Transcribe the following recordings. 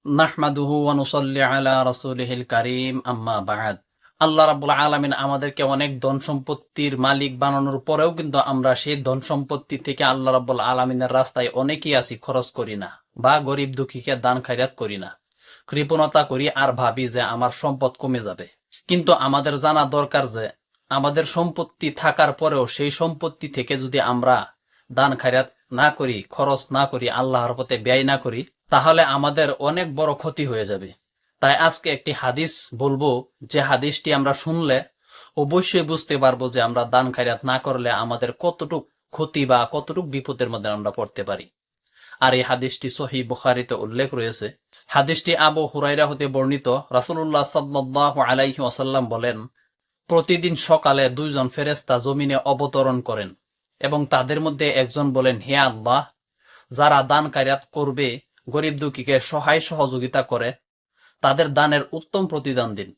নাহমাদুহু ওয়া নুসাল্লি আলা রাসূলিহিল কারীম আম্মা বা'দ। আল্লাহ রাব্বুল আলামিন আমাদেরকে অনেক ধন সম্পত্তির মালিক বানানোর পরেও কিন্তু আমরা সেই ধন সম্পত্তি থেকে আল্লাহ রাব্বুল আলামিনের রাস্তায় অনেকেই আছি খরচ করি না, বা গরিব দুঃখীকে দান খায়রাত করি না, কৃপণতা করি আর ভাবি যে আমার সম্পদ কমে যাবে। কিন্তু আমাদের জানা দরকার যে আমাদের সম্পত্তি থাকার পরেও সেই সম্পত্তি থেকে যদি আমরা দান খায়রাত না করি, খরচ না করি, আল্লাহর পথে ব্যয় না করি, তাহলে আমাদের অনেক বড় ক্ষতি হয়ে যাবে। তাই আজকে একটি হাদিস বলবো, যে হাদিসটি আমরা শুনলে অবশ্যই বুঝতে পারবো যে আমরা দান খায়রাত না করলে আমাদের কতটুক ক্ষতি বা কতটুক বিপদের মধ্যে আমরা পড়তে পারি। আর এই হাদিসটি সহিহ বুখারীতে উল্লেখ রয়েছে। হাদিসটি আবু হুরায়রা হতে বর্ণিত। রাসূলুল্লাহ সাল্লাল্লাহু আলাইহি ওয়াসাল্লাম বলেন, প্রতিদিন সকালে দুইজন ফেরেশতা জমিনে অবতরণ করেন এবং তাদের মধ্যে একজন বলেন, হে আল্লাহ, যারা দান খায়রাত করবে, গরিব দুঃখীকে সহায় সহযোগিতা করে, তাদের দানের উত্তম প্রতিদান দিন,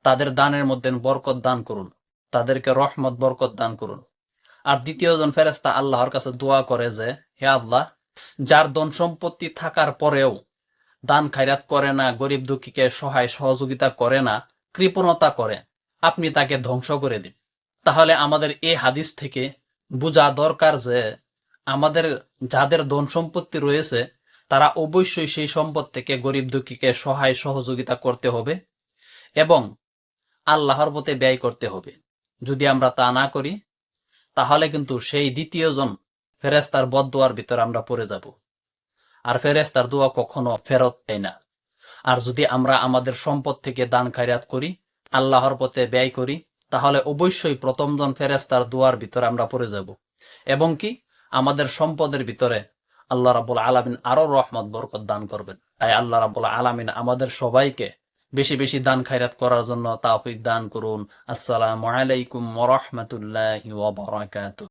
তাদের দানের মধ্যে বরকত দান করুন, তাদেরকে রহমত বরকত দান করুন। আর দ্বিতীয়জন ফেরেশতা আল্লাহর কাছে দোয়া করে যে, হে আল্লাহ, যার ধন সম্পত্তি থাকার পরেও দান খায়রাত করে না, গরিব দুঃখীকে সহায় সহযোগিতা করে না, কৃপণতা করে, আপনি তাকে ধ্বংস করে দিন। তাহলে আমাদের এই হাদিস থেকে বোঝা দরকার যে আমাদের যাদের ধন সম্পত্তি রয়েছে তারা অবশ্যই সেই সম্পদ থেকে গরিব দুঃখীকে সহায় সহযোগিতা করতে হবে এবং আল্লাহর পথে ব্যয় করতে হবে। যদি আমরা তা না করি তাহলে কিন্তু সেই দ্বিতীয়জন ফেরেশতার বদদোয়ার ভিতরে আমরা পড়ে যাব, আর ফেরেশতার দোয়া কখনো ফেরত দেয় না। আর যদি আমরা আমাদের সম্পদ থেকে দান খায়রাত করি, আল্লাহর পথে ব্যয় করি, তাহলে অবশ্যই প্রথমজন ফেরেশতার দোয়ার ভিতরে আমরা পড়ে যাব এবং কি আমাদের সম্পদের ভিতরে আল্লাহ রাব্বুল আলামিন আরো রহমত বরকত দান করবেন। তাই আল্লাহ রাব্বুল আলামিন আমাদের সবাইকে বেশি বেশি দান খায়রাত করার জন্য তৌফিক দান করুন। আসসালামু আলাইকুম ওয়া রাহমাতুল্লাহি ওয়া বারাকাতুহু।